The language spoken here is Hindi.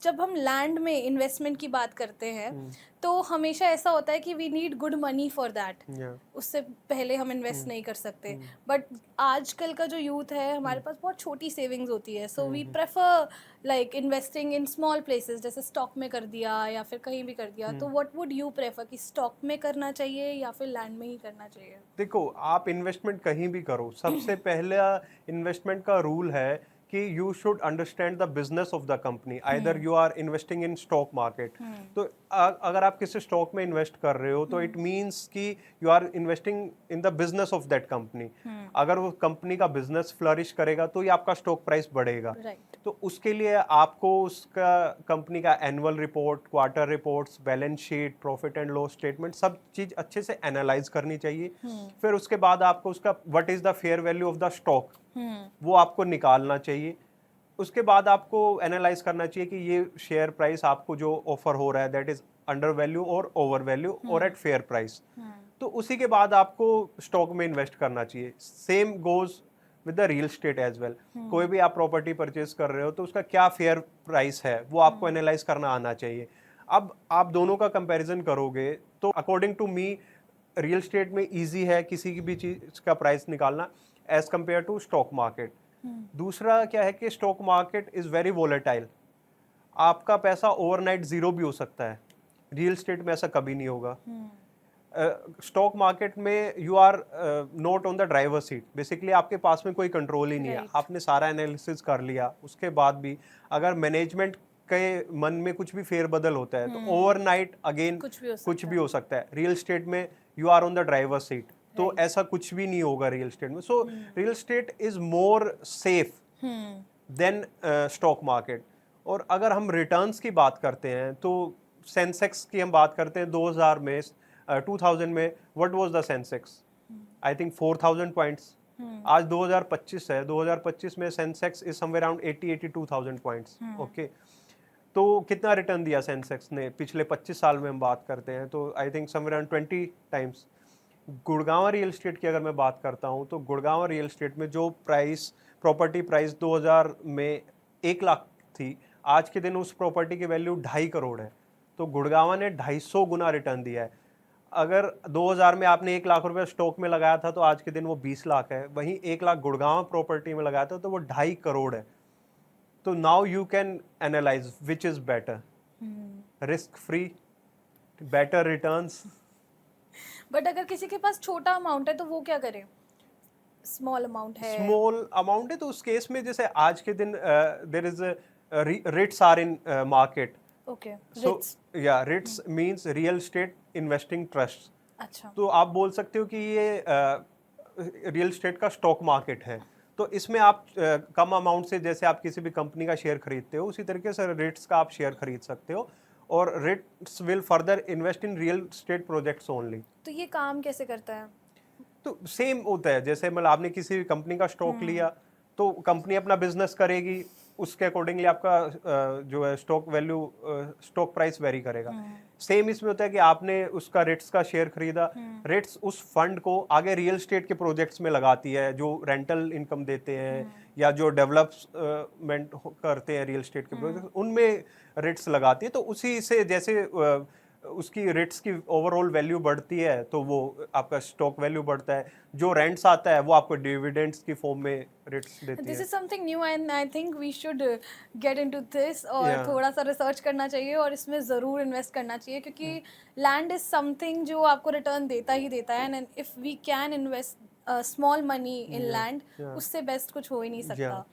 जब हम लैंड में इन्वेस्टमेंट की बात करते हैं तो हमेशा ऐसा होता है कि we need good money for that, या उससे पहले हम इन्वेस्ट नहीं कर सकते। बट आजकल का जो यूथ है हमारे पास बहुत छोटी सेविंग्स होती है, so we prefer like investing in small places, जैसे स्टॉक में कर दिया या फिर कहीं भी कर दिया। तो व्हाट वुड यू प्रेफर, कि स्टॉक में करना चाहिए या फिर लैंड में ही करना चाहिए? देखो, आप इन्वेस्टमेंट कहीं भी करो, सबसे पहला इन्वेस्टमेंट का रूल है कि you should understand the business of the company. Either you are investing in stock market, तो अगर आप किसी स्टॉक में इन्वेस्ट कर रहे हो तो इट मींस कि you are investing in the business of that company. अगर वो कंपनी का बिजनेस फ्लरिश करेगा तो ही आपका स्टॉक प्राइस बढ़ेगा। राइट। तो उसके लिए आपको उसका कंपनी का annual report, quarter reports, balance sheet, profit and loss statement, सब चीज अच्छे से एनालाइज करनी चाहिए। फिर उसके बाद आपको उसका what is the fair value of the stock, वो आपको निकालना चाहिए। उसके बाद आपको एनालाइज करना चाहिए कि ये शेयर प्राइस आपको जो ऑफर हो रहा है दैट इज अंडर वैल्यू और ओवर वैल्यू और एट फेयर प्राइस। तो उसी के बाद आपको स्टॉक में इन्वेस्ट करना चाहिए। Same goes with the real estate as well. कोई भी आप प्रॉपर्टी परचेज कर रहे हो तो उसका क्या फेयर प्राइस है वो आपको एनालाइज करना आना चाहिए। अब आप दोनों का कंपैरिजन करोगे तो according to me real estate में इजी है किसी की भी चीज का प्राइस निकालना as compare to stock market. दूसरा क्या है कि stock market is very volatile, आपका पैसा ओवरनाइट जीरो भी हो सकता है। रियल स्टेट में ऐसा कभी नहीं होगा। स्टॉक मार्केट में you are not on the driver seat, basically आपके पास में कोई कंट्रोल ही नहीं है। राइट। आपने सारा एनालिसिस कर लिया, उसके बाद भी अगर मैनेजमेंट के मन में कुछ भी फेरबदल होता है तो ओवरनाइट अगेन कुछ भी हो कुछ सकता भी है। हो सकता है। रियल स्टेट में you are on the driver seat, तो राइट। ऐसा कुछ भी नहीं होगा रियल स्टेट में। So real estate is more safe than stock market. और अगर हम रिटर्न्स की बात करते हैं तो सेंसेक्स की हम बात करते हैं 2000 में, 2000 में what was the Sensex, I think 4000 points. आज 2025 है, 2025 में Sensex is somewhere around 80-82,000 points. Okay, तो कितना रिटर्न दिया सेंसेक्स ने पिछले 25 साल में हम बात करते हैं तो I think somewhere around 20 times. Gurgaon real estate की अगर मैं बात करता हूं तो गुड़गांव रियल एस्टेट में जो प्राइस, प्रॉपर्टी प्राइस 2000 में 1 लाख थी, आज के दिन उस प्रॉपर्टी की वैल्यू 2.5 करोड़ है। तो गुड़गांव ने 250 गुना रिटर्न दिया है। अगर 2000 में आपने 1 लाख रुपए स्टॉक में लगाया था तो आज के दिन वो 20 लाख है, वहीं 1 लाख गुड़गांव प्रॉपर्टी में लगाया था तो वो 2.5 करोड़ है। तो now you can analyse which is better, risk free, better returns. But अगर किसी के पास छोटा अमाउंट है तो वो क्या करे? स्मॉल अमाउंट है। स्मॉल अमाउंट है तो उस केस में जैसे आज के दिन there is REITs are in market. Okay. So REITs. या REITs means real estate investing trust. अच्छा। तो आप बोल सकते हो कि ये रियल स्टेट का स्टॉक मार्केट है। तो इसमें आप कम अमाउंट से, जैसे आप किसी भी कंपनी का शेयर खरीदते हो उसी तरीके से रिट्स का आप शेयर खरीद सकते हो, और REITs will further invest in real estate projects only. तो ये काम कैसे करता है? तो सेम होता है, जैसे मतलब आपने किसी कंपनी का स्टॉक लिया तो कंपनी अपना बिजनेस करेगी, उसके अकॉर्डिंगली आपका जो है stock value, stock price very करेगा। सेम इसमें होता है कि आपने उसका रेट्स का शेयर खरीदा, रेट्स उस फंड को आगे रियल स्टेट के प्रोजेक्ट्स में लगाती है जो रेंटल इनकम देते हैं या जो डेवलपमेंट करते हैं रियल स्टेट के प्रोजेक्ट, उनमें रेट्स लगाती है। तो उसी से जैसे उसकी रेट्स की ओवरऑल वैल्यू बढ़ती है तो वो आपका स्टॉक वैल्यू बढ़ता है। जो रेंट्स आता है वो आपको डिविडेंड्स की फॉर्म में रेट्स देती दिस है। Is something new and I think we should get into this, और या थोड़ा सा रिसर्च करना चाहिए और इसमें ज़रूर इन्वेस्ट करना चाहिए, क्योंकि लैंड इज समथिंग जो आपको रिटर्न देता ही देता है। And if we can invest small money in या लैंड, या उससे बेस्ट कुछ हो ही नहीं या सकता।